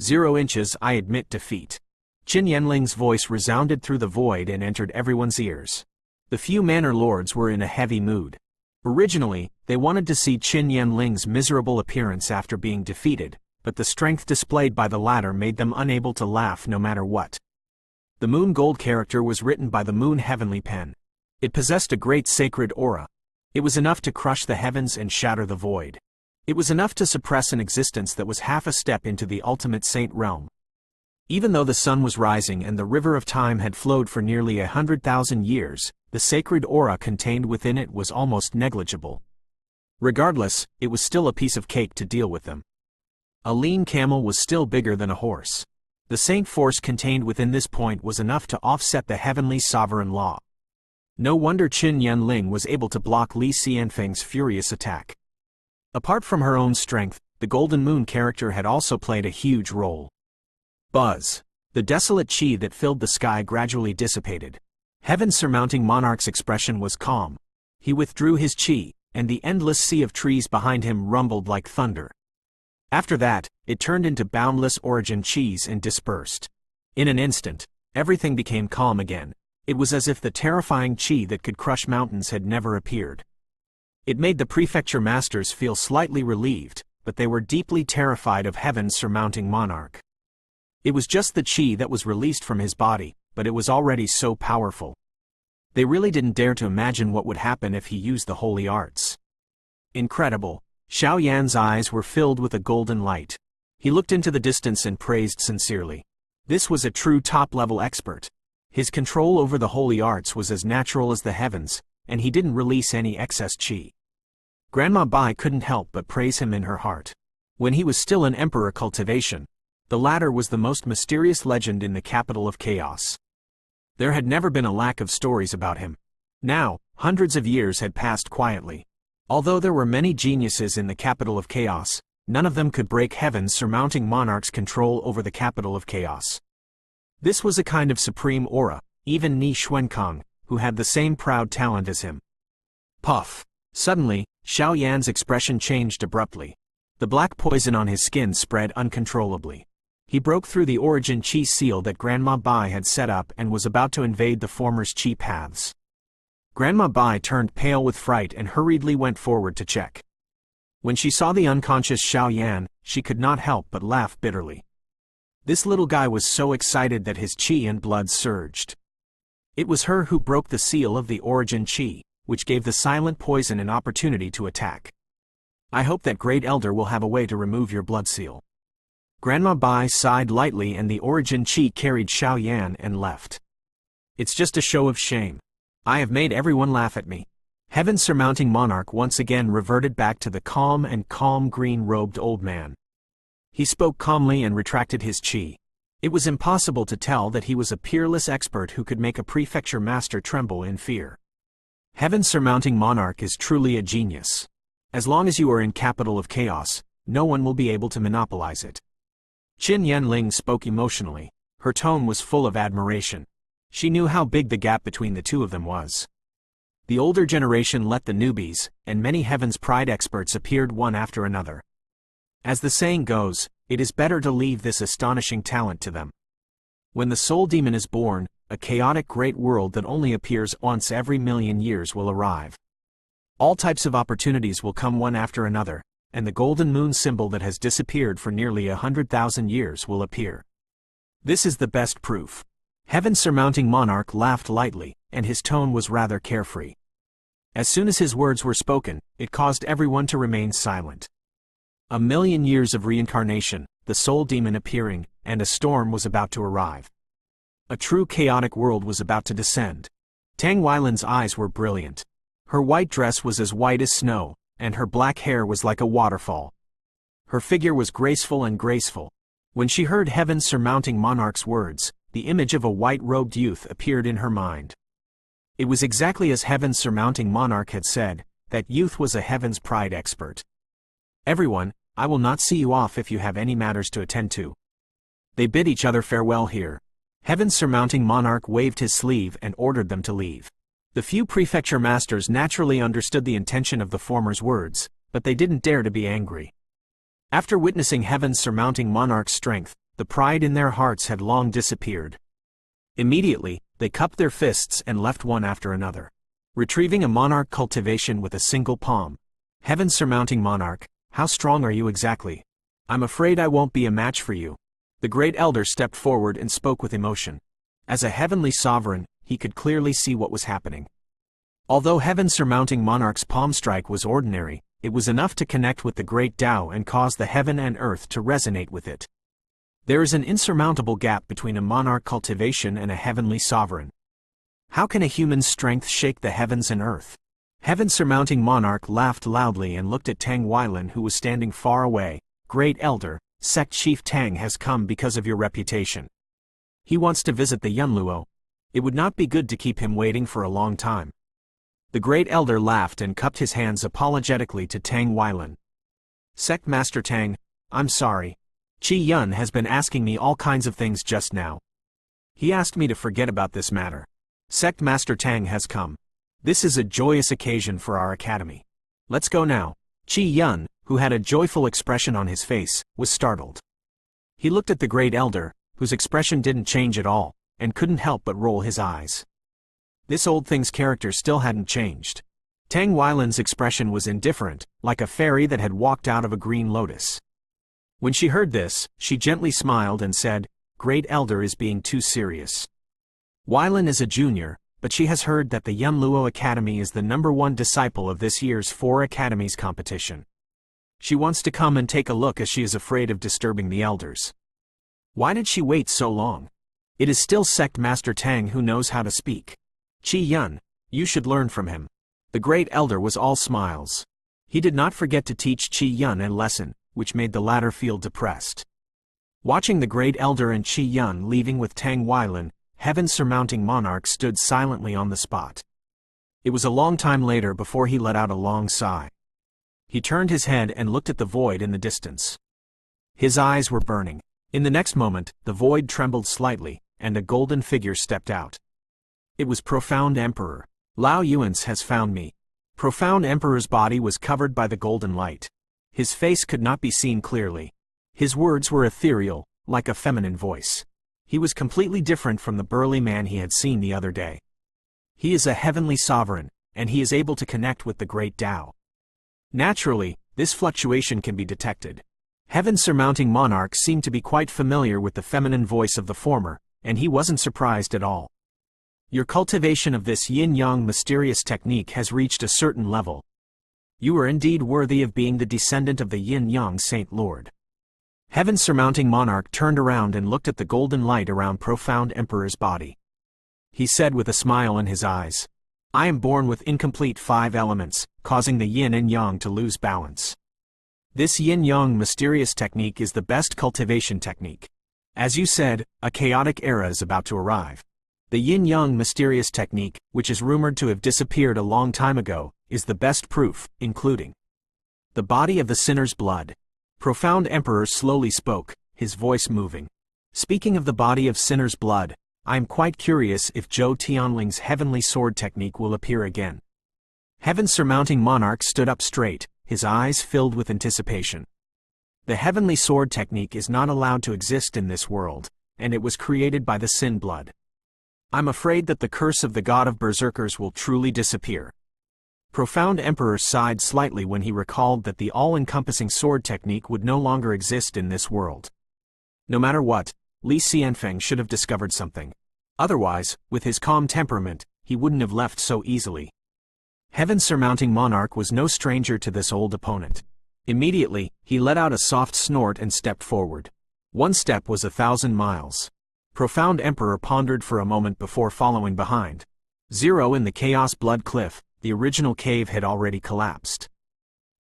0 inches. I admit defeat. Qin Yanling's voice resounded through the void and entered everyone's ears. The few manor lords were in a heavy mood. Originally, they wanted to see Qin Yanling's miserable appearance after being defeated, but the strength displayed by the latter made them unable to laugh no matter what. The Moon Gold character was written by the Moon Heavenly Pen. It possessed a great sacred aura. It was enough to crush the heavens and shatter the void. It was enough to suppress an existence that was half a step into the ultimate saint realm. Even though the sun was rising and the river of time had flowed for nearly 100,000 years, the sacred aura contained within it was almost negligible. Regardless, it was still a piece of cake to deal with them. A lean camel was still bigger than a horse. The saint force contained within this point was enough to offset the heavenly sovereign law. No wonder Qin Yanling was able to block Li Xianfeng's furious attack. Apart from her own strength, the Golden Moon character had also played a huge role. Buzz. The desolate qi that filled the sky gradually dissipated. Heaven's surmounting monarch's expression was calm. He withdrew his qi, and the endless sea of trees behind him rumbled like thunder. After that, it turned into boundless origin qis and dispersed. In an instant, everything became calm again. It was as if the terrifying qi that could crush mountains had never appeared. It made the prefecture masters feel slightly relieved, but they were deeply terrified of Heaven's surmounting monarch. It was just the qi that was released from his body, but it was already so powerful. They really didn't dare to imagine what would happen if he used the holy arts. Incredible. Xiao Yan's eyes were filled with a golden light. He looked into the distance and praised sincerely. This was a true top-level expert. His control over the holy arts was as natural as the heavens, and he didn't release any excess qi. Grandma Bai couldn't help but praise him in her heart. When he was still an emperor cultivation, the latter was the most mysterious legend in the capital of chaos. There had never been a lack of stories about him. Now, hundreds of years had passed quietly. Although there were many geniuses in the capital of chaos, none of them could break Heaven's surmounting monarch's control over the capital of chaos. This was a kind of supreme aura, even Ni Xuankang, who had the same proud talent as him. Puff. Suddenly, Xiao Yan's expression changed abruptly. The black poison on his skin spread uncontrollably. He broke through the origin qi seal that Grandma Bai had set up and was about to invade the former's qi paths. Grandma Bai turned pale with fright and hurriedly went forward to check. When she saw the unconscious Xiao Yan, she could not help but laugh bitterly. This little guy was so excited that his qi and blood surged. It was her who broke the seal of the origin qi, which gave the silent poison an opportunity to attack. I hope that Great Elder will have a way to remove your blood seal. Grandma Bai sighed lightly and the origin qi carried Xiao Yan and left. It's just a show of shame. I have made everyone laugh at me. Heaven's surmounting monarch once again reverted back to the calm green-robed old man. He spoke calmly and retracted his qi. It was impossible to tell that he was a peerless expert who could make a prefecture master tremble in fear. Heaven's surmounting monarch is truly a genius. As long as you are in capital of chaos, no one will be able to monopolize it. Qin Yanling spoke emotionally. Her tone was full of admiration. She knew how big the gap between the two of them was. The older generation let the newbies, and many Heaven's Pride experts appeared one after another. As the saying goes, it is better to leave this astonishing talent to them. When the soul demon is born, a chaotic great world that only appears once every million years will arrive. All types of opportunities will come one after another, and the golden moon symbol that has disappeared for nearly 100,000 years will appear. This is the best proof. Heaven's surmounting monarch laughed lightly, and his tone was rather carefree. As soon as his words were spoken, it caused everyone to remain silent. 1,000,000 years of reincarnation, the soul demon appearing, and a storm was about to arrive. A true chaotic world was about to descend. Tang Weilan's eyes were brilliant. Her white dress was as white as snow, and her black hair was like a waterfall. Her figure was graceful and graceful. When she heard Heaven's surmounting monarch's words, the image of a white-robed youth appeared in her mind. It was exactly as Heaven's surmounting monarch had said, that youth was a Heaven's Pride expert. Everyone, I will not see you off if you have any matters to attend to. They bid each other farewell here. Heaven's surmounting monarch waved his sleeve and ordered them to leave. The few prefecture masters naturally understood the intention of the former's words, but they didn't dare to be angry. After witnessing Heaven's surmounting monarch's strength, The pride in their hearts had long disappeared. Immediately, they cupped their fists and left one after another, retrieving a monarch cultivation with a single palm. Heaven-surmounting monarch, how strong are you exactly? I'm afraid I won't be a match for you. The great elder stepped forward and spoke with emotion. As a heavenly sovereign, he could clearly see what was happening. Although heaven-surmounting monarch's palm strike was ordinary, it was enough to connect with the great Tao and cause the heaven and earth to resonate with it. There is an insurmountable gap between a monarch cultivation and a heavenly sovereign. How can a human's strength shake the heavens and earth? Heaven-surmounting monarch laughed loudly and looked at Tang Weilan, who was standing far away. Great elder, sect chief Tang has come because of your reputation. He wants to visit the Yunluo. It would not be good to keep him waiting for a long time. The great elder laughed and cupped his hands apologetically to Tang Weilan. Sect Master Tang, I'm sorry. Qi Yun has been asking me all kinds of things just now. He asked me to forget about this matter. Sect Master Tang has come. This is a joyous occasion for our academy. Let's go now. Qi Yun, who had a joyful expression on his face, was startled. He looked at the great elder, whose expression didn't change at all, and couldn't help but roll his eyes. This old thing's character still hadn't changed. Tang Weilan's expression was indifferent, like a fairy that had walked out of a green lotus. When she heard this, she gently smiled and said, Great elder is being too serious. Weilan is a junior, but she has heard that the Yunluo Academy is the #1 disciple of this year's 4 academies competition. She wants to come and take a look as she is afraid of disturbing the elders. Why did she wait so long? It is still Sect Master Tang who knows how to speak. Qi Yun, you should learn from him. The great elder was all smiles. He did not forget to teach Qi Yun a lesson, which made the latter feel depressed. Watching the great elder and Qi Yun leaving with Tang Weilan, heaven-surmounting monarch stood silently on the spot. It was a long time later before he let out a long sigh. He turned his head and looked at the void in the distance. His eyes were burning. In the next moment, the void trembled slightly, and a golden figure stepped out. It was Profound Emperor. Lao Yuan's has found me. Profound Emperor's body was covered by the golden light. His face could not be seen clearly. His words were ethereal, like a feminine voice. He was completely different from the burly man he had seen the other day. He is a heavenly sovereign, and he is able to connect with the great Tao. Naturally, this fluctuation can be detected. Heaven-surmounting monarch seemed to be quite familiar with the feminine voice of the former, and he wasn't surprised at all. Your cultivation of this yin-yang mysterious technique has reached a certain level. You are indeed worthy of being the descendant of the yin-yang Saint Lord. Heaven-surmounting monarch turned around and looked at the golden light around Profound Emperor's body. He said with a smile in his eyes, I am born with incomplete 5 elements, causing the yin and yang to lose balance. This yin-yang mysterious technique is the best cultivation technique. As you said, a chaotic era is about to arrive. The yin-yang mysterious technique, which is rumored to have disappeared a long time ago, is the best proof, including the body of the sinner's blood. Profound Emperor slowly spoke, his voice moving. Speaking of the body of sinner's blood, I am quite curious if Zhou Tianling's heavenly sword technique will appear again. Heaven-surmounting monarch stood up straight, his eyes filled with anticipation. The heavenly sword technique is not allowed to exist in this world, and it was created by the sin blood. I'm afraid that the curse of the god of berserkers will truly disappear. Profound Emperor sighed slightly when he recalled that the all-encompassing sword technique would no longer exist in this world. No matter what, Li Xianfeng should have discovered something. Otherwise, with his calm temperament, he wouldn't have left so easily. Heaven-surmounting monarch was no stranger to this old opponent. Immediately, he let out a soft snort and stepped forward. One step was 1,000 miles. Profound Emperor pondered for a moment before following behind. 0 in the Chaos Blood Cliff, the original cave had already collapsed.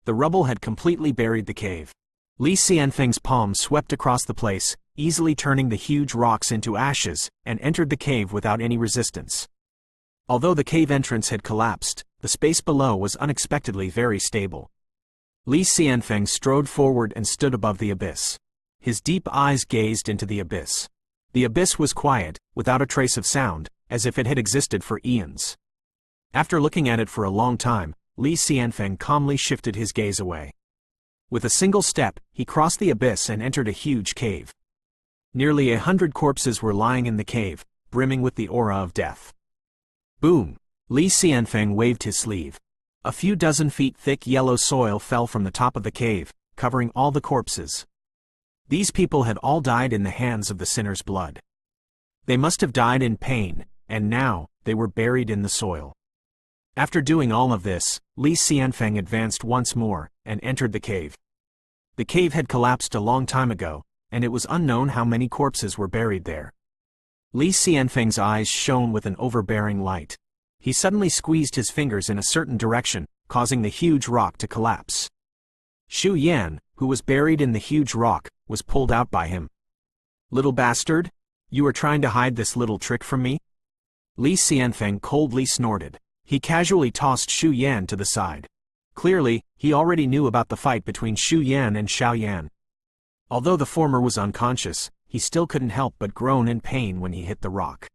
The rubble had completely buried the cave. Li Xianfeng's palm swept across the place, easily turning the huge rocks into ashes, and entered the cave without any resistance. Although the cave entrance had collapsed, the space below was unexpectedly very stable. Li Xianfeng strode forward and stood above the abyss. His deep eyes gazed into the abyss. The abyss was quiet, without a trace of sound, as if it had existed for eons. After looking at it for a long time, Li Xianfeng calmly shifted his gaze away. With a single step, he crossed the abyss and entered a huge cave. Nearly 100 corpses were lying in the cave, brimming with the aura of death. Boom! Li Xianfeng waved his sleeve. A few dozen feet thick yellow soil fell from the top of the cave, covering all the corpses. These people had all died in the hands of the sinner's blood. They must have died in pain, and now, they were buried in the soil. After doing all of this, Li Xianfeng advanced once more, and entered the cave. The cave had collapsed a long time ago, and it was unknown how many corpses were buried there. Li Xianfeng's eyes shone with an overbearing light. He suddenly squeezed his fingers in a certain direction, causing the huge rock to collapse. Xu Yan, who was buried in the huge rock, was pulled out by him. "Little bastard? You are trying to hide this little trick from me?" Li Xianfeng coldly snorted. He casually tossed Xu Yan to the side. Clearly, he already knew about the fight between Xu Yan and Xiao Yan. Although the former was unconscious, he still couldn't help but groan in pain when he hit the rock.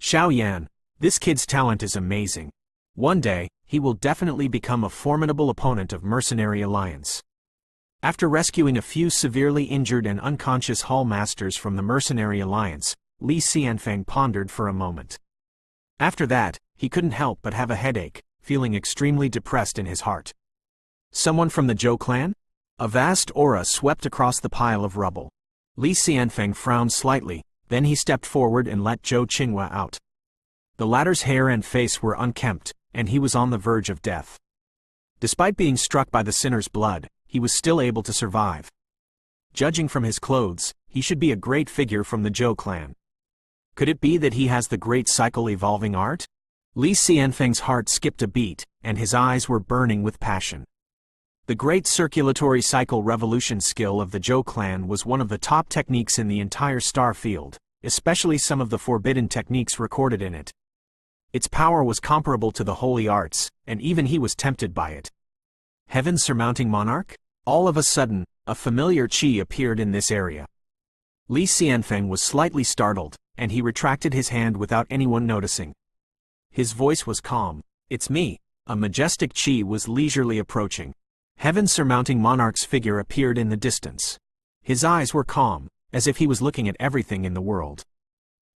"Xiao Yan, this kid's talent is amazing. One day, he will definitely become a formidable opponent of Mercenary Alliance." After rescuing a few severely injured and unconscious hall masters from the Mercenary Alliance, Li Xianfeng pondered for a moment. After that, he couldn't help but have a headache, feeling extremely depressed in his heart. Someone from the Zhou clan? A vast aura swept across the pile of rubble. Li Xianfeng frowned slightly, then he stepped forward and let Zhou Qinghua out. The latter's hair and face were unkempt, and he was on the verge of death. Despite being struck by the sinner's blood, he was still able to survive. Judging from his clothes, he should be a great figure from the Zhou clan. Could it be that he has the great cycle evolving art? Li Xianfeng's heart skipped a beat, and his eyes were burning with passion. The great circulatory cycle revolution skill of the Zhou clan was one of the top techniques in the entire star field, especially some of the forbidden techniques recorded in it. Its power was comparable to the holy arts, and even he was tempted by it. Heaven surmounting monarch? All of a sudden, a familiar qi appeared in this area. Li Xianfeng was slightly startled, and he retracted his hand without anyone noticing. His voice was calm. "It's me." A majestic qi was leisurely approaching. Heaven surmounting monarch's figure appeared in the distance. His eyes were calm, as if he was looking at everything in the world.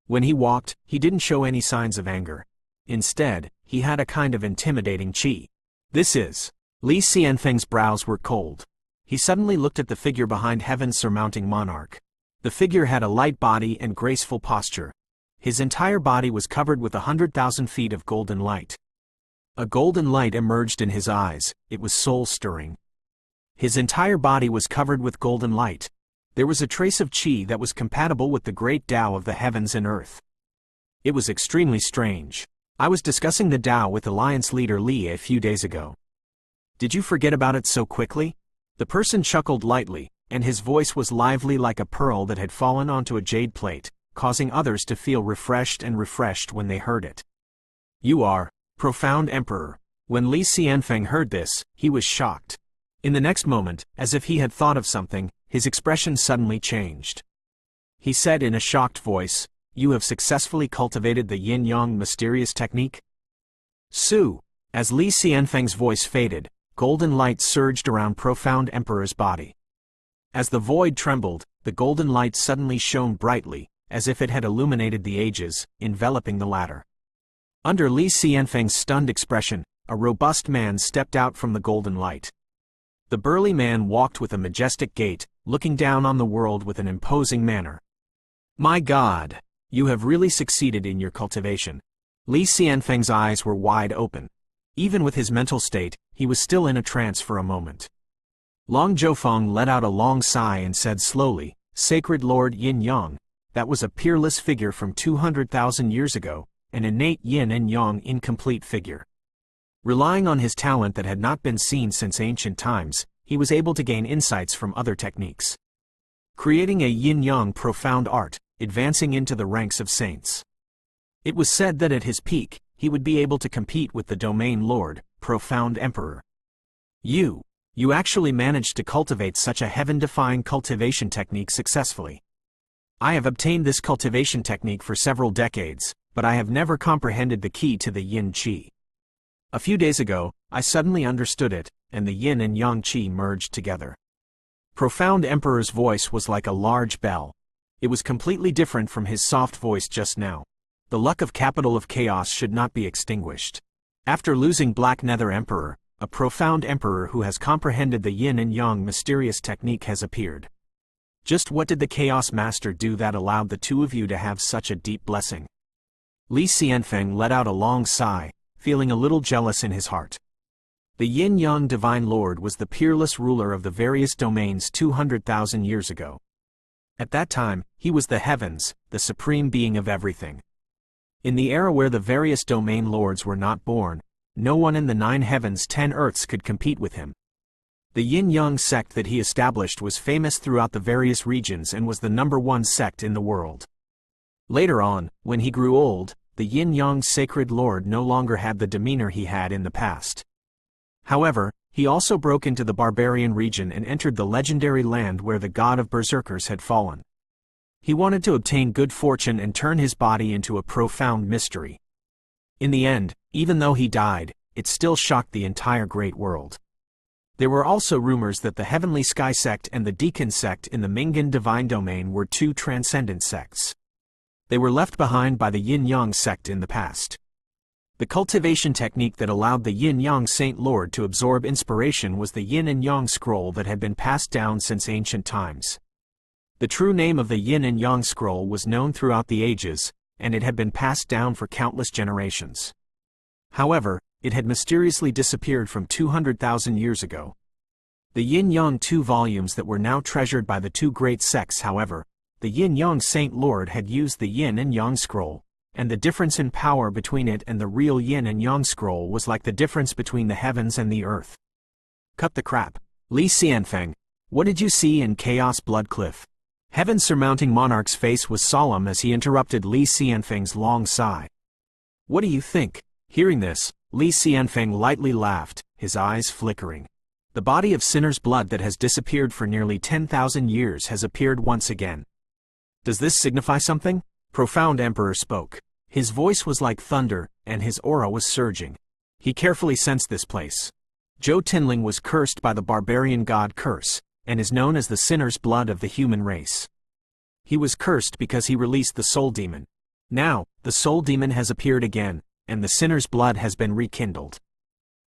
When he walked, he didn't show any signs of anger. Instead, he had a kind of intimidating qi. "This is..." Li Xianfeng's brows were cold. He suddenly looked at the figure behind Heaven's surmounting monarch. The figure had a light body and graceful posture. His entire body was covered with 100,000 feet of golden light. A golden light emerged in his eyes. It was soul-stirring. His entire body was covered with golden light. There was a trace of qi that was compatible with the great Tao of the heavens and earth. It was extremely strange. I was discussing the Tao with Alliance leader Li a few days ago. Did you forget about it so quickly? The person chuckled lightly, and his voice was lively like a pearl that had fallen onto a jade plate, causing others to feel refreshed when they heard it. "You are Profound Emperor." When Li Xianfeng heard this, he was shocked. In the next moment, as if he had thought of something, his expression suddenly changed. He said in a shocked voice, "You have successfully cultivated the yin-yang mysterious technique?" "Su." As Li Xianfeng's voice faded, golden light surged around Profound Emperor's body. As the void trembled, the golden light suddenly shone brightly, as if it had illuminated the ages, enveloping the latter. Under Li Xianfeng's stunned expression, a robust man stepped out from the golden light. The burly man walked with a majestic gait, looking down on the world with an imposing manner. "My God! You have really succeeded in your cultivation." Li Xianfeng's eyes were wide open. Even with his mental state, he was still in a trance for a moment. Long Zhoufeng let out a long sigh and said slowly, "Sacred Lord Yin-Yang, that was a peerless figure from 200,000 years ago, an innate yin and yang incomplete figure." Relying on his talent that had not been seen since ancient times, he was able to gain insights from other techniques. Creating a yin-yang profound art, advancing into the ranks of saints. It was said that at his peak, he would be able to compete with the Domain Lord, Profound Emperor. You actually managed to cultivate such a heaven-defying cultivation technique successfully. I have obtained this cultivation technique for several decades, but I have never comprehended the key to the yin qi. A few days ago, I suddenly understood it, and the yin and yang qi merged together. Profound Emperor's voice was like a large bell. It was completely different from his soft voice just now. The luck of Capital of Chaos should not be extinguished. After losing Black Nether Emperor, a profound emperor who has comprehended the yin and yang mysterious technique has appeared. Just what did the Chaos Master do that allowed the two of you to have such a deep blessing? Li Xianfeng let out a long sigh, feeling a little jealous in his heart. The Yin-Yang Divine Lord was the peerless ruler of the various domains 200,000 years ago. At that time, he was the heavens, the supreme being of everything. In the era where the various domain lords were not born, no one in the 9 heavens 10 earths could compete with him. The Yin-Yang sect that he established was famous throughout the various regions and was the #1 sect in the world. Later on, when he grew old, the Yin-Yang Sacred Lord no longer had the demeanor he had in the past. However, he also broke into the barbarian region and entered the legendary land where the god of berserkers had fallen. He wanted to obtain good fortune and turn his body into a profound mystery. In the end, even though he died, it still shocked the entire great world. There were also rumors that the Heavenly Sky sect and the Deacon sect in the Mingan Divine Domain were 2 transcendent sects. They were left behind by the Yin-Yang sect in the past. The cultivation technique that allowed the Yin-Yang Saint Lord to absorb inspiration was the Yin and Yang scroll that had been passed down since ancient times. The true name of the Yin and Yang scroll was known throughout the ages, and it had been passed down for countless generations. However, it had mysteriously disappeared from 200,000 years ago. The Yin-Yang 2 volumes that were now treasured by the 2 great sects, however, the Yin-Yang Saint Lord had used the Yin and Yang scroll, and the difference in power between it and the real Yin and Yang scroll was like the difference between the heavens and the earth. Cut the crap. Li Xianfeng, what did you see in Chaos Blood Cliff? Heaven's surmounting monarch's face was solemn as he interrupted Li Xianfeng's long sigh. What do you think? Hearing this, Li Xianfeng lightly laughed, his eyes flickering. The body of sinner's blood that has disappeared for nearly 10,000 years has appeared once again. Does this signify something? Profound Emperor spoke. His voice was like thunder, and his aura was surging. He carefully sensed this place. Zhou Tinling was cursed by the barbarian god Curse, and is known as the sinner's blood of the human race. He was cursed because he released the soul demon. Now, the soul demon has appeared again, and the sinner's blood has been rekindled.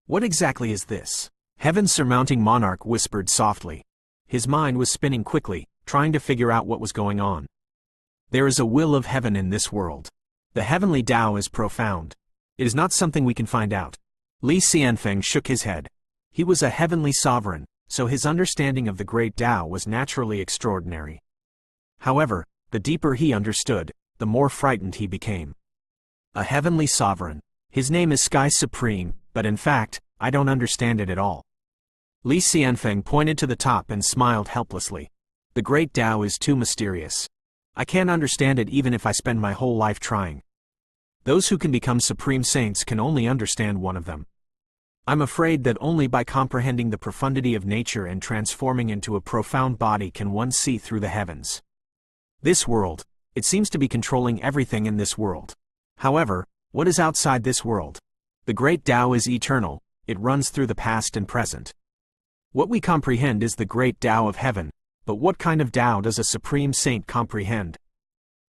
What exactly is this? Heaven's surmounting monarch whispered softly. His mind was spinning quickly, trying to figure out what was going on. There is a will of heaven in this world. The heavenly Tao is profound. It is not something we can find out. Li Xianfeng shook his head. He was a heavenly sovereign, so his understanding of the great Tao was naturally extraordinary. However, the deeper he understood, the more frightened he became. A heavenly sovereign. His name is Sky Supreme, but in fact, I don't understand it at all. Li Xianfeng pointed to the top and smiled helplessly. The great Tao is too mysterious. I can't understand it even if I spend my whole life trying. Those who can become supreme saints can only understand one of them. I'm afraid that only by comprehending the profundity of nature and transforming into a profound body can one see through the heavens. This world, it seems to be controlling everything in this world. However, what is outside this world? The great Tao is eternal, it runs through the past and present. What we comprehend is the great Tao of heaven, but what kind of Tao does a supreme saint comprehend?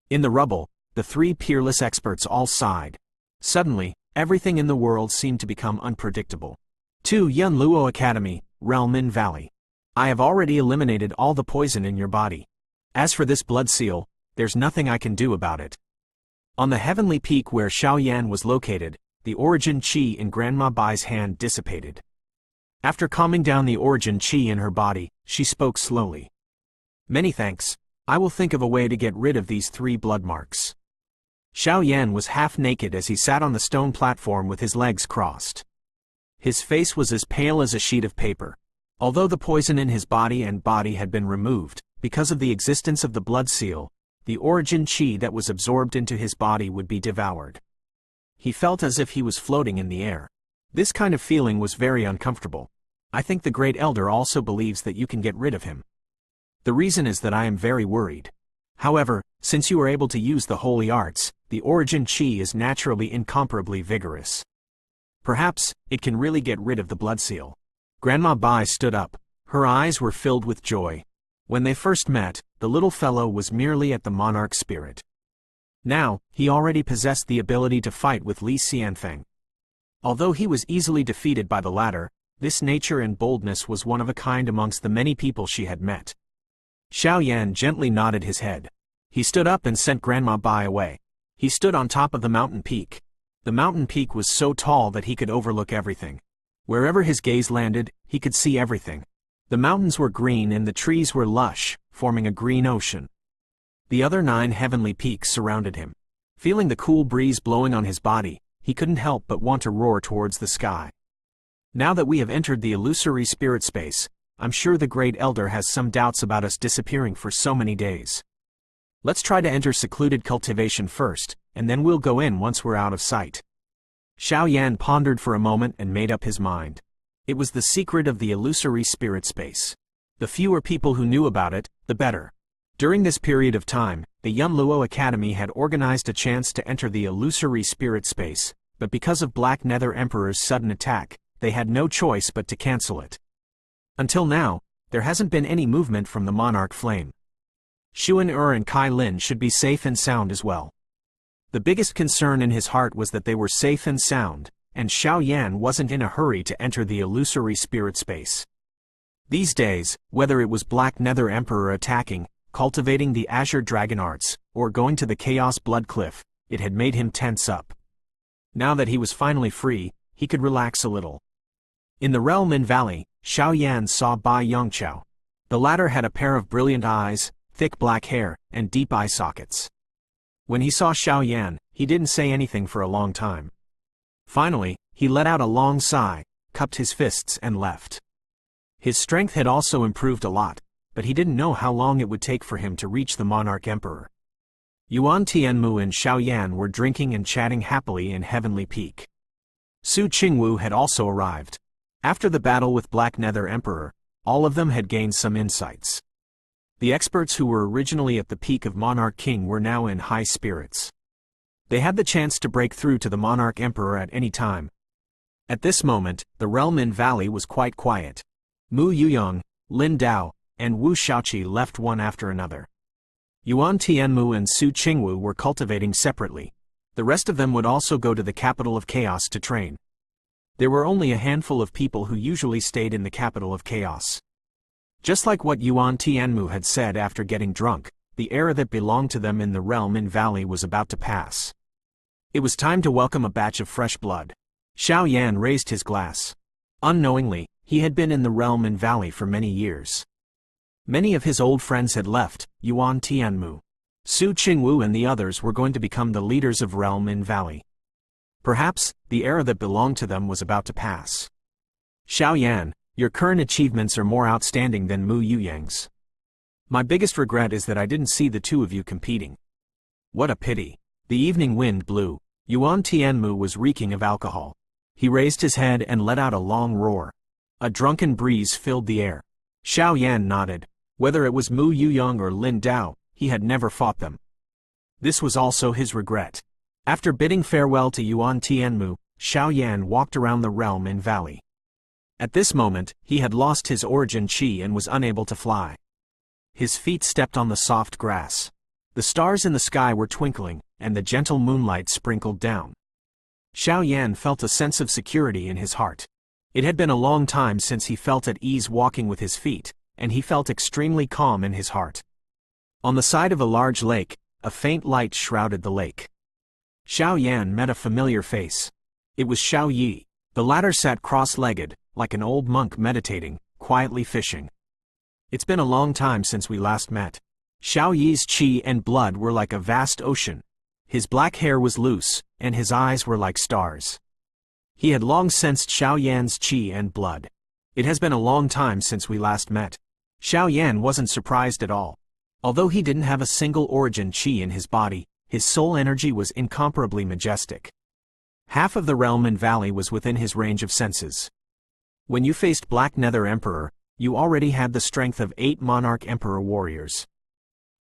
In the rubble, the 3 peerless experts all sighed. Suddenly, everything in the world seemed to become unpredictable. 2 Yun Luo Academy, Relmin Valley. I have already eliminated all the poison in your body. As for this blood seal, there's nothing I can do about it. On the heavenly peak where Xiaoyan was located, the origin qi in Grandma Bai's hand dissipated. After calming down the origin qi in her body, she spoke slowly. Many thanks. I will think of a way to get rid of these 3 blood marks. Xiaoyan was half naked as he sat on the stone platform with his legs crossed. His face was as pale as a sheet of paper. Although the poison in his body had been removed, because of the existence of the blood seal, the origin qi that was absorbed into his body would be devoured. He felt as if he was floating in the air. This kind of feeling was very uncomfortable. I think the Great Elder also believes that you can get rid of him. The reason is that I am very worried. However, since you are able to use the holy arts, the origin qi is naturally incomparably vigorous. Perhaps, it can really get rid of the blood seal. Grandma Bai stood up. Her eyes were filled with joy. When they first met, the little fellow was merely at the monarch's spirit. Now, he already possessed the ability to fight with Li Xianfeng. Although he was easily defeated by the latter, this nature and boldness was one of a kind amongst the many people she had met. Xiao Yan gently nodded his head. He stood up and sent Grandma Bai away. He stood on top of the mountain peak. The mountain peak was so tall that he could overlook everything. Wherever his gaze landed, he could see everything. The mountains were green and the trees were lush, forming a green ocean. The other 9 heavenly peaks surrounded him. Feeling the cool breeze blowing on his body, he couldn't help but want to roar towards the sky. Now that we have entered the illusory spirit space, I'm sure the Great Elder has some doubts about us disappearing for so many days. Let's try to enter secluded cultivation first, and then we'll go in once we're out of sight. Xiao Yan pondered for a moment and made up his mind. It was the secret of the illusory spirit space. The fewer people who knew about it, the better. During this period of time, the Yunluo Academy had organized a chance to enter the illusory spirit space, but because of Black Nether Emperor's sudden attack, they had no choice but to cancel it. Until now, there hasn't been any movement from the Monarch Flame. Xuan and Kai Lin should be safe and sound as well. The biggest concern in his heart was that they were safe and sound, and Xiao Yan wasn't in a hurry to enter the illusory spirit space. These days, whether it was Black Nether Emperor attacking, cultivating the Azure Dragon Arts, or going to the Chaos Blood Cliff, it had made him tense up. Now that he was finally free, he could relax a little. In the realm in Valley, Xiao Yan saw Bai Yongqiao. The latter had a pair of brilliant eyes, thick black hair, and deep eye sockets. When he saw Xiao Yan, he didn't say anything for a long time. Finally, he let out a long sigh, cupped his fists and left. His strength had also improved a lot, but he didn't know how long it would take for him to reach the Monarch Emperor. Yuan Tianmu and Xiao Yan were drinking and chatting happily in Heavenly Peak. Su Qingwu had also arrived. After the battle with Black Nether Emperor, all of them had gained some insights. The experts who were originally at the peak of Monarch King were now in high spirits. They had the chance to break through to the Monarch Emperor at any time. At this moment, the realm in Valley was quite quiet. Mu Yuyong, Lin Dao, and Wu Shaoqi left one after another. Yuan Tianmu and Su Qingwu were cultivating separately. The rest of them would also go to the capital of Chaos to train. There were only a handful of people who usually stayed in the capital of Chaos. Just like what Yuan Tianmu had said after getting drunk, the era that belonged to them in the realm in Valley was about to pass. It was time to welcome a batch of fresh blood. Xiao Yan raised his glass. Unknowingly, he had been in the realm in Valley for many years. Many of his old friends had left. Yuan Tianmu, Su Qingwu and the others were going to become the leaders of realm in Valley. Perhaps, the era that belonged to them was about to pass. Xiao Yan, your current achievements are more outstanding than Mu Yuyang's. My biggest regret is that I didn't see the two of you competing. What a pity. The evening wind blew. Yuan Tianmu was reeking of alcohol. He raised his head and let out a long roar. A drunken breeze filled the air. Xiao Yan nodded. Whether it was Mu Yuyang or Lin Dao, he had never fought them. This was also his regret. After bidding farewell to Yuan Tianmu, Xiao Yan walked around the realm in Valley. At this moment, he had lost his origin chi and was unable to fly. His feet stepped on the soft grass. The stars in the sky were twinkling, and the gentle moonlight sprinkled down. Xiao Yan felt a sense of security in his heart. It had been a long time since he felt at ease walking with his feet, and he felt extremely calm in his heart. On the side of a large lake, a faint light shrouded the lake. Xiao Yan met a familiar face. It was Xiao Yi. The latter sat cross-legged, like an old monk meditating, quietly fishing. It's been a long time since we last met. Xiao Yi's qi and blood were like a vast ocean. His black hair was loose, and his eyes were like stars. He had long sensed Xiao Yan's qi and blood. It has been a long time since we last met. Xiao Yan wasn't surprised at all. Although he didn't have a single origin qi in his body, his soul energy was incomparably majestic. Half of the realm in Valley was within his range of senses. When you faced Black Nether Emperor, you already had the strength of 8 Monarch Emperor warriors.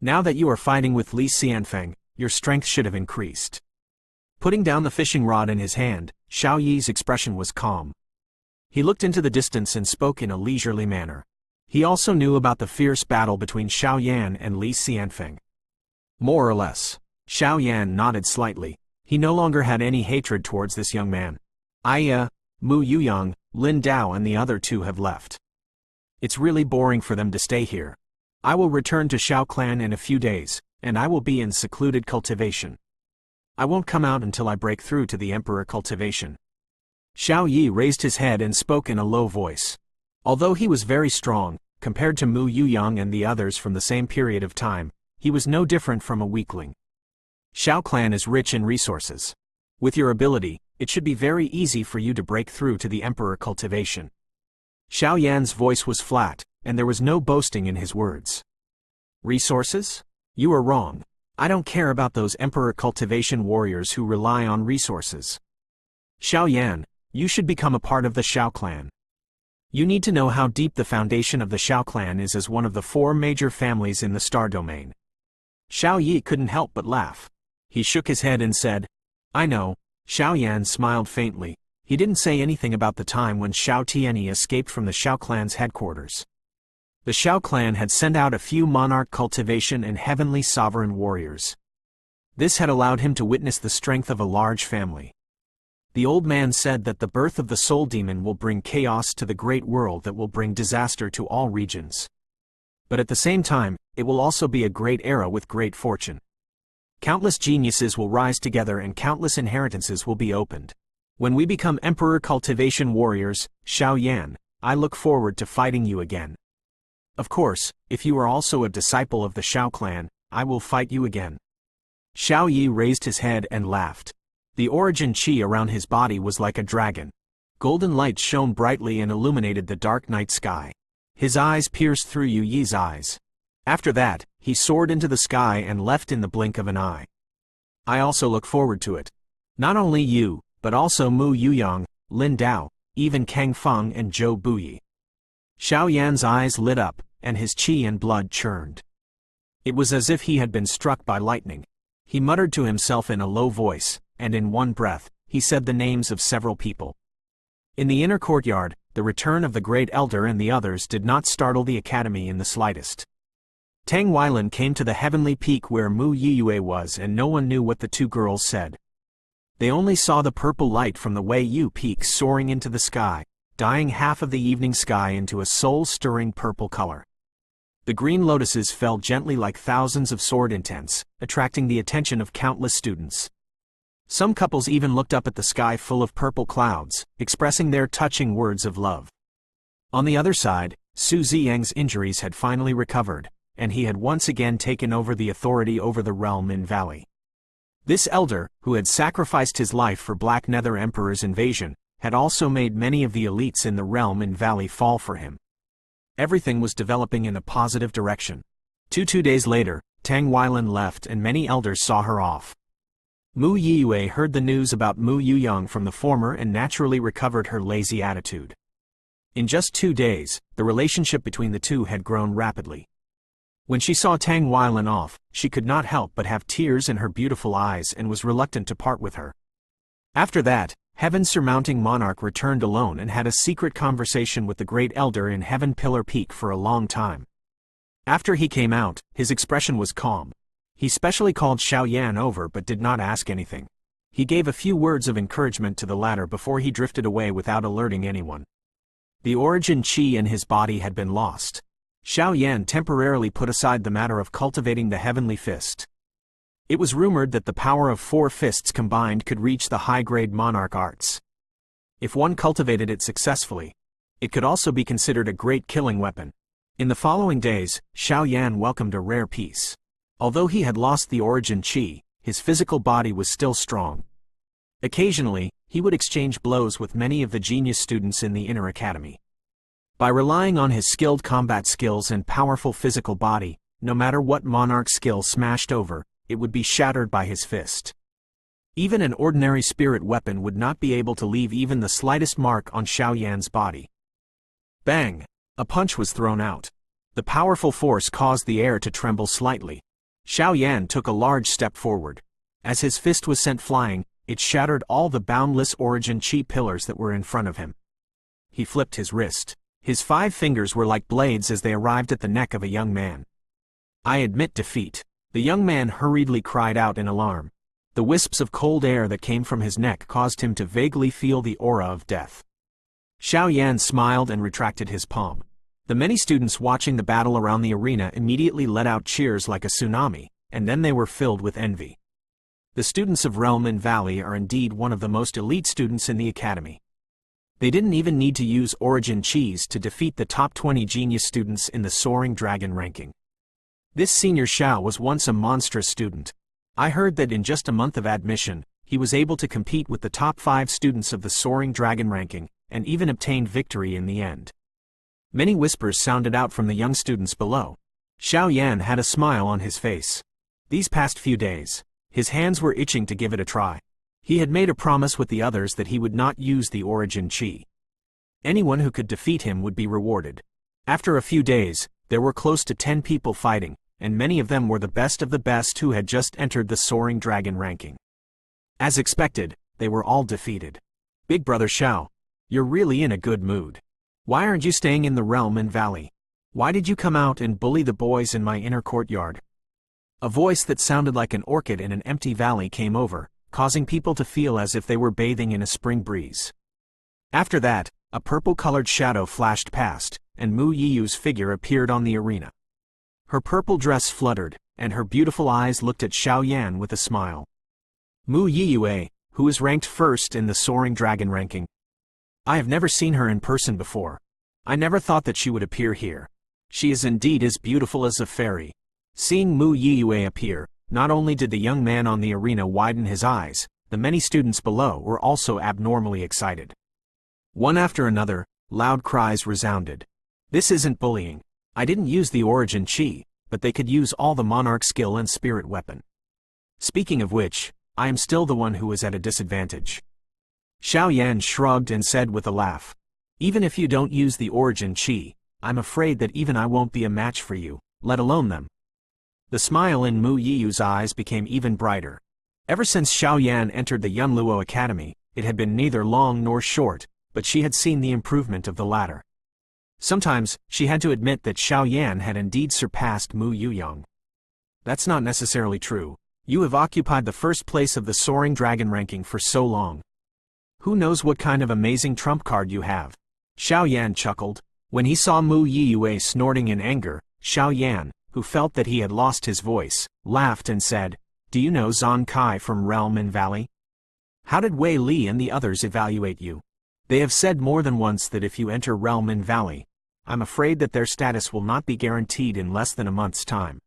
Now that you are fighting with Li Xianfeng, your strength should have increased. Putting down the fishing rod in his hand, Xiao Yi's expression was calm. He looked into the distance and spoke in a leisurely manner. He also knew about the fierce battle between Xiao Yan and Li Xianfeng. More or less. Xiao Yan nodded slightly. He no longer had any hatred towards this young man. Mu Yuyang, Lin Dao and the other two have left. It's really boring for them to stay here. I will return to Xiao Clan in a few days, and I will be in secluded cultivation. I won't come out until I break through to the Emperor cultivation. Xiao Yi raised his head and spoke in a low voice. Although he was very strong, compared to Mu Yuyang and the others from the same period of time, he was no different from a weakling. Xiao Clan is rich in resources. With your ability, it should be very easy for you to break through to the Emperor cultivation. Xiao Yan's voice was flat, and there was no boasting in his words. Resources? You are wrong. I don't care about those Emperor cultivation warriors who rely on resources. Xiao Yan, you should become a part of the Xiao Clan. You need to know how deep the foundation of the Xiao Clan is as one of the 4 major families in the star domain. Xiao Yi couldn't help but laugh. He shook his head and said, I know. Xiao Yan smiled faintly. He didn't say anything about the time when Xiao Tianyi escaped from the Xiao Clan's headquarters. The Xiao Clan had sent out a few monarch cultivation and heavenly sovereign warriors. This had allowed him to witness the strength of a large family. The old man said that the birth of the soul demon will bring chaos to the great world that will bring disaster to all regions. But at the same time, it will also be a great era with great fortune. Countless geniuses will rise together and countless inheritances will be opened. When we become Emperor cultivation warriors, Xiao Yan, I look forward to fighting you again. Of course, if you are also a disciple of the Xiao Clan, I will fight you again. Xiao Yi raised his head and laughed. The origin qi around his body was like a dragon. Golden light shone brightly and illuminated the dark night sky. His eyes pierced through Yu Yi's eyes. After that, he soared into the sky and left in the blink of an eye. I also look forward to it. Not only you, but also Mu Yuyang, Lin Dao, even Kang Feng and Zhou Buyi. Xiao Yan's eyes lit up, and his qi and blood churned. It was as if he had been struck by lightning. He muttered to himself in a low voice, and in one breath, he said the names of several people. In the inner courtyard, the return of the great elder and the others did not startle the academy in the slightest. Tang Weilan came to the heavenly peak where Mu Yiyue was and no one knew what the 2 girls said. They only saw the purple light from the Wei Yu peak soaring into the sky, dyeing half of the evening sky into a soul-stirring purple color. The green lotuses fell gently like thousands of sword intents, attracting the attention of countless students. Some couples even looked up at the sky full of purple clouds, expressing their touching words of love. On the other side, Su Ziyang's injuries had finally recovered, and he had once again taken over the authority over the realm in Valley. This elder, who had sacrificed his life for Black Nether Emperor's invasion, had also made many of the elites in the realm in Valley fall for him. Everything was developing in a positive direction. 2 days later, Tang Weilan left and many elders saw her off. Mu Yiyue heard the news about Mu Yuyang from the former and naturally recovered her lazy attitude. In just 2 days, the relationship between the two had grown rapidly. When she saw Tang Weilan off, she could not help but have tears in her beautiful eyes and was reluctant to part with her. After that, Heaven-surmounting monarch returned alone and had a secret conversation with the great elder in Heaven Pillar Peak for a long time. After he came out, his expression was calm. He specially called Xiao Yan over but did not ask anything. He gave a few words of encouragement to the latter before he drifted away without alerting anyone. The origin qi in his body had been lost. Xiao Yan temporarily put aside the matter of cultivating the heavenly fist. It was rumored that the power of 4 fists combined could reach the high-grade monarch arts. If one cultivated it successfully, it could also be considered a great killing weapon. In the following days, Xiao Yan welcomed a rare peace. Although he had lost the origin qi, his physical body was still strong. Occasionally, he would exchange blows with many of the genius students in the inner academy. By relying on his skilled combat skills and powerful physical body, no matter what monarch skill smashed over, it would be shattered by his fist. Even an ordinary spirit weapon would not be able to leave even the slightest mark on Xiao Yan's body. Bang! A punch was thrown out. The powerful force caused the air to tremble slightly. Xiao Yan took a large step forward. As his fist was sent flying, it shattered all the boundless origin qi pillars that were in front of him. He flipped his wrist. His 5 fingers were like blades as they arrived at the neck of a young man. "I admit defeat." The young man hurriedly cried out in alarm. The wisps of cold air that came from his neck caused him to vaguely feel the aura of death. Xiao Yan smiled and retracted his palm. The many students watching the battle around the arena immediately let out cheers like a tsunami, and then they were filled with envy. The students of Realm and Valley are indeed one of the most elite students in the academy. They didn't even need to use Origin Cheese to defeat the top 20 genius students in the Soaring Dragon ranking. This senior Xiao was once a monstrous student. I heard that in just a month of admission, he was able to compete with the top 5 students of the Soaring Dragon ranking, and even obtained victory in the end. Many whispers sounded out from the young students below. Xiao Yan had a smile on his face. These past few days, his hands were itching to give it a try. He had made a promise with the others that he would not use the Origin Chi. Anyone who could defeat him would be rewarded. After a few days, there were close to 10 people fighting, and many of them were the best who had just entered the Soaring Dragon ranking. As expected, they were all defeated. "Big brother Xiao, you're really in a good mood. Why aren't you staying in the Realm and Valley? Why did you come out and bully the boys in my inner courtyard?" A voice that sounded like an orchid in an empty valley came over, causing people to feel as if they were bathing in a spring breeze. After that, a purple-colored shadow flashed past, and Mu Yiyu's figure appeared on the arena. Her purple dress fluttered, and her beautiful eyes looked at Xiao Yan with a smile. "Mu Yiyu, who is ranked first in the Soaring Dragon ranking. I have never seen her in person before. I never thought that she would appear here. She is indeed as beautiful as a fairy." Seeing Mu Yiyu appear, not only did the young man on the arena widen his eyes, the many students below were also abnormally excited. One after another, loud cries resounded. "This isn't bullying. I didn't use the Origin Chi, but they could use all the Monarch skill and spirit weapon. Speaking of which, I am still the one who is at a disadvantage." Xiao Yan shrugged and said with a laugh, "Even if you don't use the Origin Chi, I'm afraid that even I won't be a match for you, let alone them." The smile in Mu Yiyu's eyes became even brighter. Ever since Xiao Yan entered the Yunluo Academy, it had been neither long nor short, but she had seen the improvement of the latter. Sometimes, she had to admit that Xiao Yan had indeed surpassed Mu Yuyang. "That's not necessarily true. You have occupied the first place of the Soaring Dragon ranking for so long. Who knows what kind of amazing trump card you have?" Xiao Yan chuckled. When he saw Mu Yiyue snorting in anger, Xiao Yan, who felt that he had lost his voice, laughed and said, "Do you know Zhang Kai from Realm and Valley? How did Wei Li and the others evaluate you? They have said more than once that if you enter Realm and Valley, I'm afraid that their status will not be guaranteed in less than a month's time."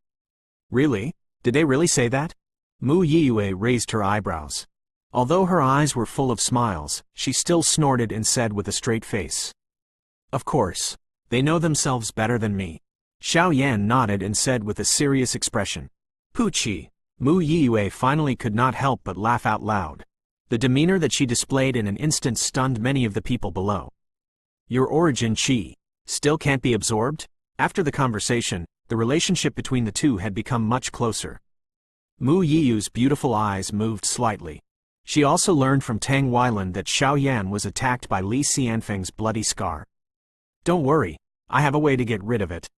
"Really? Did they really say that?" Mu Yiyue raised her eyebrows. Although her eyes were full of smiles, she still snorted and said with a straight face, "Of course. They know themselves better than me." Xiao Yan nodded and said with a serious expression, "Puchi." Mu Yiyue finally could not help but laugh out loud. The demeanor that she displayed in an instant stunned many of the people below. "Your Origin Chi still can't be absorbed?" After the conversation, the relationship between the two had become much closer. Mu Yiyu's beautiful eyes moved slightly. She also learned from Tang Weilan that Xiao Yan was attacked by Li Xianfeng's bloody scar. "Don't worry, I have a way to get rid of it."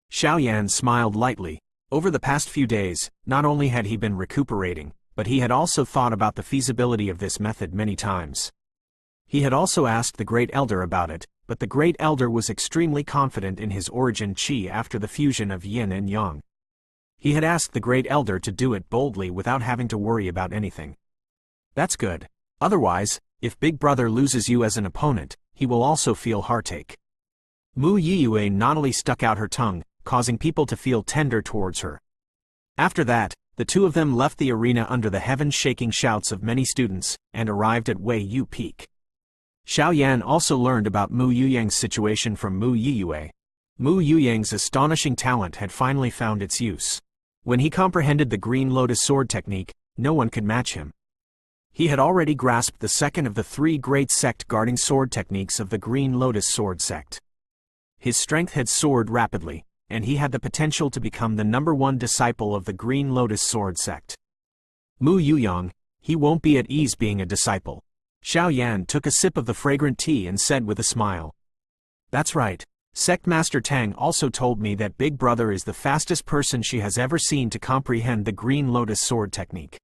Xiao Yan smiled lightly. Over the past few days, not only had he been recuperating, but he had also thought about the feasibility of this method many times. He had also asked the Great Elder about it, but the Great Elder was extremely confident in his Origin Chi after the fusion of Yin and Yang. He had asked the Great Elder to do it boldly without having to worry about anything. That's good. Otherwise, if Big Brother loses you as an opponent, he will also feel heartache. Mu Yiyue naughtily stuck out her tongue, causing people to feel tender towards her. After that, the two of them left the arena under the heaven-shaking shouts of many students, and arrived at Wei Yu Peak. Xiao Yan also learned about Mu Yuyang's situation from Mu Yiyue. Mu Yuyang's astonishing talent had finally found its use. When he comprehended the Green Lotus Sword technique, no one could match him. He had already grasped the second of the 3 great sect guarding sword techniques of the Green Lotus Sword sect. His strength had soared rapidly, and he had the potential to become the #1 disciple of the Green Lotus Sword sect. Mu Yuyang, he won't be at ease being a disciple. Xiao Yan took a sip of the fragrant tea and said with a smile, That's right. Sect Master Tang also told me that Big Brother is the fastest person she has ever seen to comprehend the Green Lotus sword technique.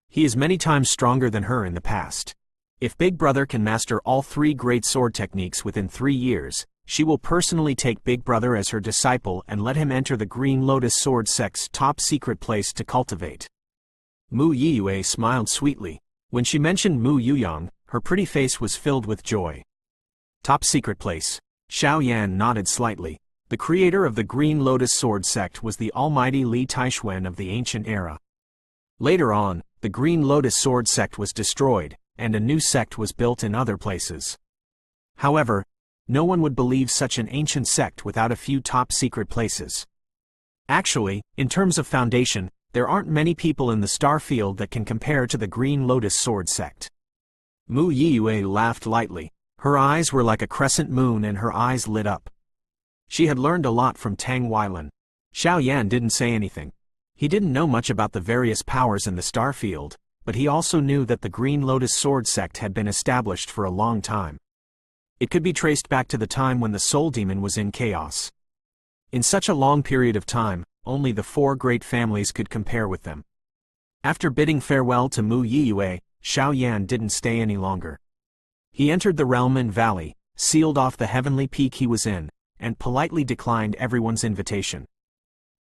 He is many times stronger than her in the past. If Big Brother can master all 3 great sword techniques within 3 years, she will personally take Big Brother as her disciple and let him enter the Green Lotus sword sect's top secret place to cultivate. Mu Yiyue smiled sweetly. When she mentioned Mu Yuyang, her pretty face was filled with joy. Top secret place. Xiao Yan nodded slightly. The creator of the Green Lotus sword sect was the almighty Li Taixuan of the ancient era. Later on, the Green Lotus sword sect was destroyed, and a new sect was built in other places. However, no one would believe such an ancient sect without a few top secret places. Actually, in terms of foundation, there aren't many people in the star field that can compare to the Green Lotus sword sect. Mu Yiyue laughed lightly. Her eyes were like a crescent moon and her eyes lit up. She had learned a lot from Tang Weilan. Xiao Yan didn't say anything. He didn't know much about the various powers in the star field, but he also knew that the Green Lotus sword sect had been established for a long time. It could be traced back to the time when the Soul Demon was in chaos. In such a long period of time, only the 4 great families could compare with them. After bidding farewell to Mu Yiyue, Xiao Yan didn't stay any longer. He entered the realm and valley, sealed off the heavenly peak he was in, and politely declined everyone's invitation.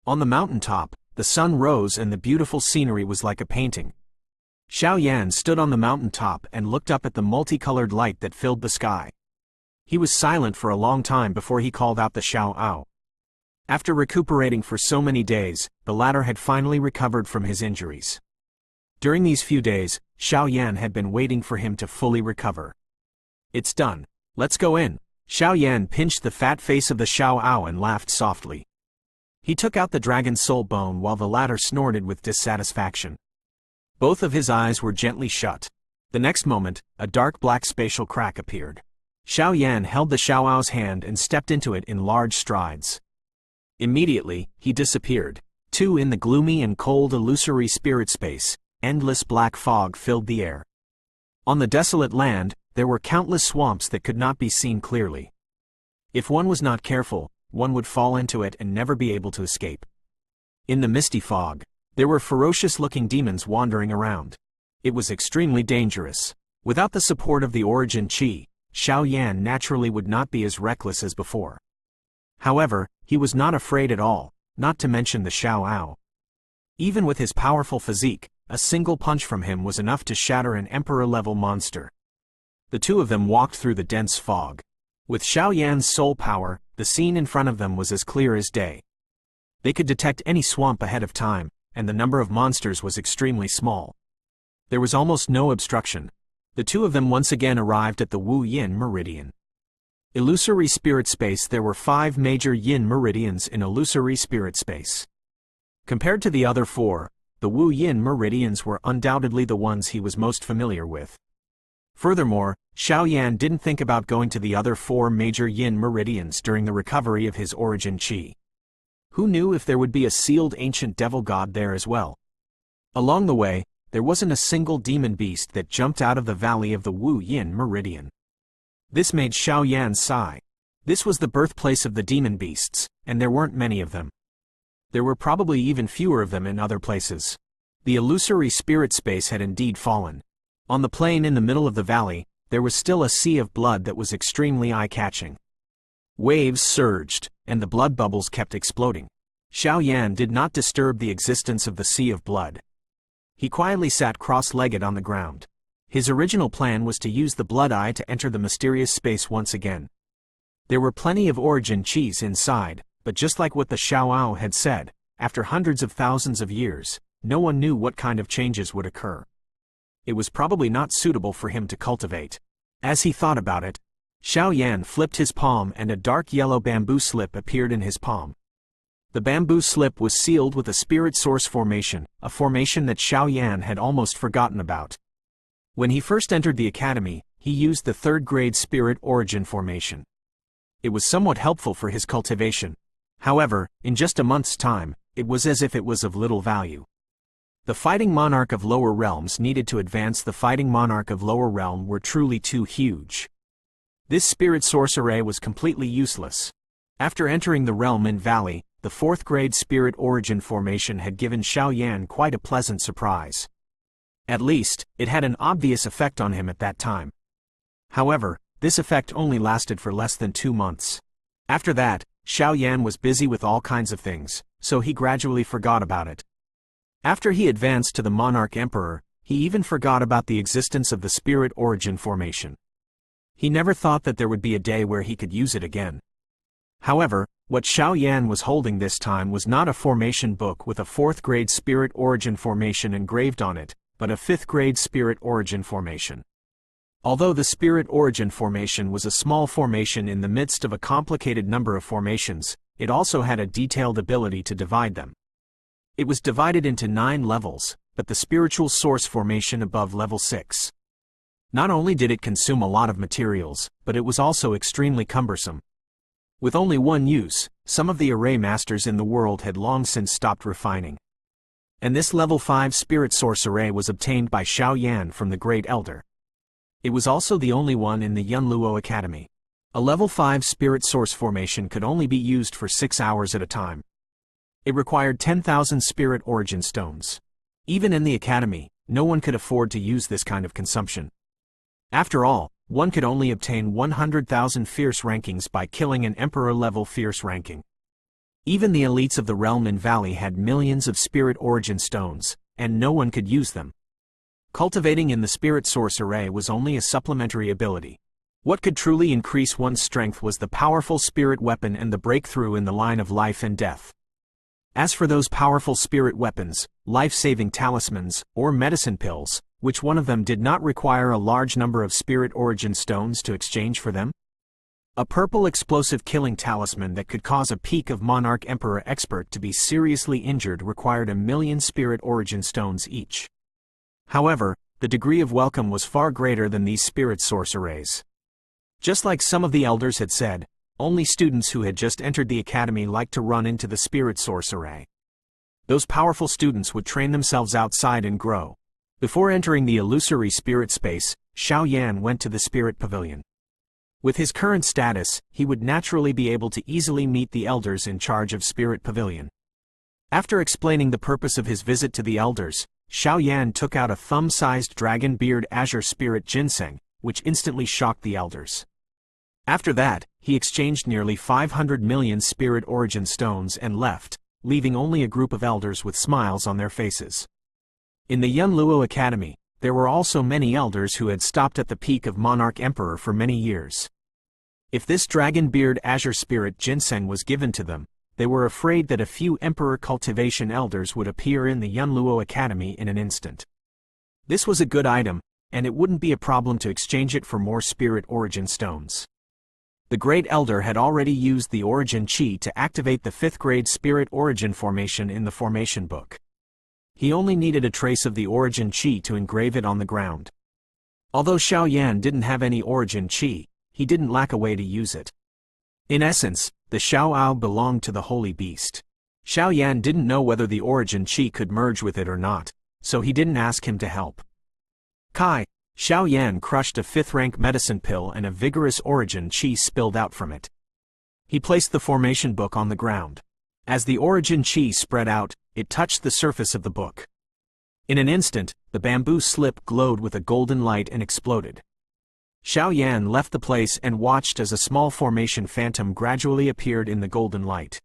On the mountaintop, the sun rose and the beautiful scenery was like a painting. Xiao Yan stood on the mountaintop and looked up at the multicolored light that filled the sky. He was silent for a long time before he called out the Xiao Ao. After recuperating for so many days, the latter had finally recovered from his injuries. During these few days, Xiao Yan had been waiting for him to fully recover. It's done. Let's go in. Xiao Yan pinched the fat face of the Xiao Ao and laughed softly. He took out the dragon's soul bone while the latter snorted with dissatisfaction. Both of his eyes were gently shut. The next moment, a dark black spatial crack appeared. Xiao Yan held the Xiao Ao's hand and stepped into it in large strides. Immediately, he disappeared. In the gloomy and cold illusory spirit space, endless black fog filled the air. On the desolate land, there were countless swamps that could not be seen clearly. If one was not careful, one would fall into it and never be able to escape. In the misty fog, there were ferocious-looking demons wandering around. It was extremely dangerous. Without the support of the origin Qi, Xiao Yan naturally would not be as reckless as before. However, he was not afraid at all, not to mention the Xiao Ao. Even with his powerful physique, a single punch from him was enough to shatter an emperor-level monster. The two of them walked through the dense fog. With Xiao Yan's soul power, the scene in front of them was as clear as day. They could detect any swamp ahead of time, and the number of monsters was extremely small. There was almost no obstruction. The two of them once again arrived at the Wu Yin Meridian. Illusory spirit space. There were 5 major Yin meridians in illusory spirit space. Compared to the other 4, the Wu Yin meridians were undoubtedly the ones he was most familiar with. Furthermore, Xiao Yan didn't think about going to the other 4 major Yin meridians during the recovery of his origin Qi. Who knew if there would be a sealed ancient devil god there as well? Along the way, there wasn't a single demon beast that jumped out of the valley of the Wu Yin meridian. This made Xiao Yan sigh. This was the birthplace of the demon beasts, and there weren't many of them. There were probably even fewer of them in other places. The illusory spirit space had indeed fallen. On the plain in the middle of the valley, there was still a sea of blood that was extremely eye-catching. Waves surged, and the blood bubbles kept exploding. Xiao Yan did not disturb the existence of the sea of blood. He quietly sat cross-legged on the ground. His original plan was to use the blood eye to enter the mysterious space once again. There were plenty of origin Qis inside, but just like what the Xiao Ao had said, after hundreds of thousands of years, no one knew what kind of changes would occur. It was probably not suitable for him to cultivate. As he thought about it, Xiao Yan flipped his palm and a dark yellow bamboo slip appeared in his palm. The bamboo slip was sealed with a spirit source formation, a formation that Xiao Yan had almost forgotten about. When he first entered the academy, he used the 3rd grade spirit origin formation. It was somewhat helpful for his cultivation. However, in just a month's time, it was as if it was of little value. The fighting monarch of lower realms needed to advance. The fighting monarch of lower realm were truly too huge. This spirit source array was completely useless. After entering the realm in Valley, the 4th grade spirit origin formation had given Xiao Yan quite a pleasant surprise. At least, it had an obvious effect on him at that time. However, this effect only lasted for less than 2 months. After that, Xiao Yan was busy with all kinds of things, so he gradually forgot about it. After he advanced to the Monarch Emperor, he even forgot about the existence of the spirit origin formation. He never thought that there would be a day where he could use it again. However, what Xiao Yan was holding this time was not a formation book with a 4th grade spirit origin formation engraved on it, but a 5th grade spirit origin formation. Although the spirit origin formation was a small formation in the midst of a complicated number of formations, it also had a detailed ability to divide them. It was divided into 9 levels, but the spiritual source formation above level 6. Not only did it consume a lot of materials, but it was also extremely cumbersome. With only one use, some of the array masters in the world had long since stopped refining. And this level 5 spirit source array was obtained by Xiao Yan from the Great Elder. It was also the only one in the Yunluo Academy. A level 5 spirit source formation could only be used for 6 hours at a time. It required 10,000 spirit origin stones. Even in the academy, no one could afford to use this kind of consumption. After all, one could only obtain 100,000 fierce rankings by killing an emperor-level fierce ranking. Even the elites of the realm in Valley had millions of spirit origin stones, and no one could use them. Cultivating in the spirit source array was only a supplementary ability. What could truly increase one's strength was the powerful spirit weapon and the breakthrough in the line of life and death. As for those powerful spirit weapons, life-saving talismans, or medicine pills, which one of them did not require a large number of spirit origin stones to exchange for them? A purple explosive killing talisman that could cause a peak of Monarch Emperor expert to be seriously injured required 1,000,000 spirit origin stones each. However, the degree of welcome was far greater than these spirit source arrays. Just like some of the elders had said, only students who had just entered the academy liked to run into the spirit source array. Those powerful students would train themselves outside and grow. Before entering the illusory spirit space, Xiao Yan went to the spirit pavilion. With his current status, he would naturally be able to easily meet the elders in charge of spirit pavilion. After explaining the purpose of his visit to the elders, Xiao Yan took out a thumb-sized dragon beard azure spirit ginseng, which instantly shocked the elders. After that, he exchanged nearly 500 million spirit origin stones and left, leaving only a group of elders with smiles on their faces. In the Yunluo Academy, there were also many elders who had stopped at the peak of Monarch Emperor for many years. If this dragon beard azure spirit ginseng was given to them, they were afraid that a few Emperor cultivation elders would appear in the Yunluo Academy in an instant. This was a good item, and it wouldn't be a problem to exchange it for more spirit origin stones. The Great Elder had already used the origin chi to activate the 5th grade spirit origin formation in the formation book. He only needed a trace of the origin chi to engrave it on the ground. Although Xiao Yan didn't have any origin chi, he didn't lack a way to use it. In essence, the Xiaoao belonged to the holy beast. Xiao Yan didn't know whether the origin chi could merge with it or not, so he didn't ask him to help. Xiao Yan crushed a 5th rank medicine pill and a vigorous origin chi spilled out from it. He placed the formation book on the ground. As the origin chi spread out, it touched the surface of the book. In an instant, the bamboo slip glowed with a golden light and exploded. Xiao Yan left the place and watched as a small formation phantom gradually appeared in the golden light.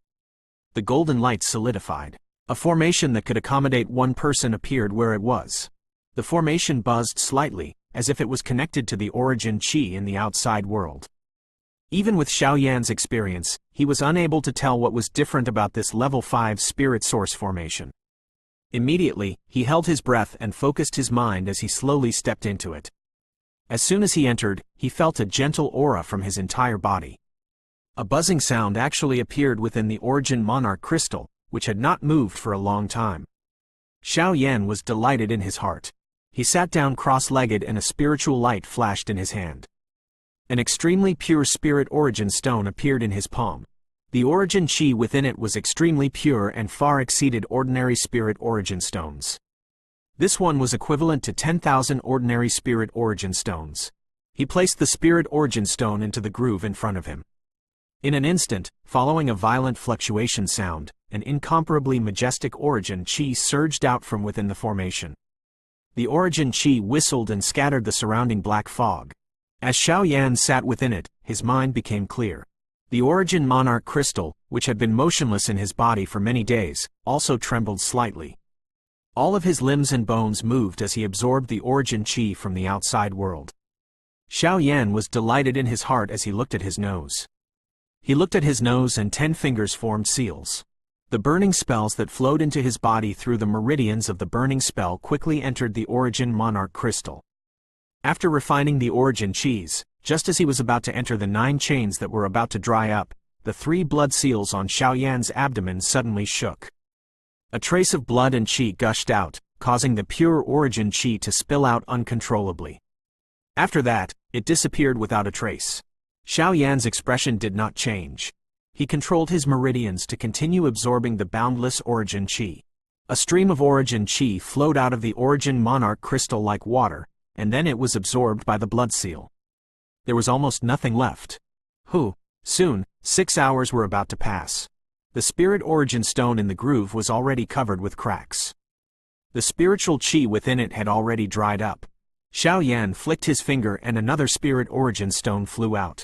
The golden light solidified. A formation that could accommodate one person appeared where it was. The formation buzzed slightly, as if it was connected to the origin chi in the outside world. Even with Xiao Yan's experience, he was unable to tell what was different about this level 5 spirit source formation. Immediately, he held his breath and focused his mind as he slowly stepped into it. As soon as he entered, he felt a gentle aura from his entire body. A buzzing sound actually appeared within the origin monarch crystal, which had not moved for a long time. Xiao Yan was delighted in his heart. He sat down cross-legged and a spiritual light flashed in his hand. An extremely pure spirit origin stone appeared in his palm. The origin chi within it was extremely pure and far exceeded ordinary spirit origin stones. This one was equivalent to 10,000 ordinary spirit origin stones. He placed the spirit origin stone into the groove in front of him. In an instant, following a violent fluctuation sound, an incomparably majestic origin chi surged out from within the formation. The origin chi whistled and scattered the surrounding black fog. As Xiao Yan sat within it, his mind became clear. The origin monarch crystal, which had been motionless in his body for many days, also trembled slightly. All of his limbs and bones moved as he absorbed the origin chi from the outside world. Xiao Yan was delighted in his heart as he looked at his nose. He looked at his nose and 10 fingers formed seals. The burning spells that flowed into his body through the meridians of the burning spell quickly entered the origin monarch crystal. After refining the origin chis, just as he was about to enter the 9 chains that were about to dry up, the 3 blood seals on Xiao Yan's abdomen suddenly shook. A trace of blood and chi gushed out, causing the pure origin chi to spill out uncontrollably. After that, it disappeared without a trace. Xiao Yan's expression did not change. He controlled his meridians to continue absorbing the boundless origin chi. A stream of origin chi flowed out of the origin monarch crystal like water, and then it was absorbed by the blood seal. There was almost nothing left. Soon, 6 hours were about to pass. The spirit origin stone in the groove was already covered with cracks. The spiritual chi within it had already dried up. Xiao Yan flicked his finger and another spirit origin stone flew out.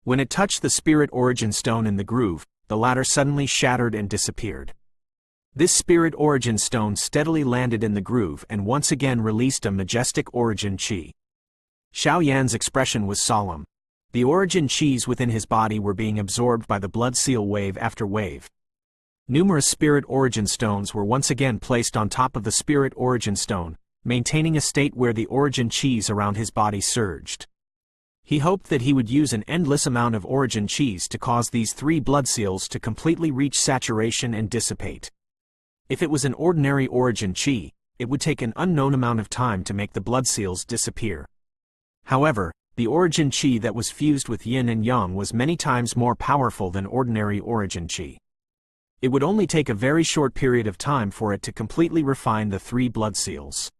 When it touched the spirit origin stone in the groove, the latter suddenly shattered and disappeared. This spirit origin stone steadily landed in the groove and once again released a majestic origin chi. Xiao Yan's expression was solemn. The origin chis within his body were being absorbed by the blood seal wave after wave. Numerous spirit origin stones were once again placed on top of the spirit origin stone, maintaining a state where the origin chis around his body surged. He hoped that he would use an endless amount of origin chis to cause these 3 blood seals to completely reach saturation and dissipate. If it was an ordinary origin chi, it would take an unknown amount of time to make the blood seals disappear. However, the origin chi that was fused with yin and yang was many times more powerful than ordinary origin chi. It would only take a very short period of time for it to completely refine the 3 blood seals.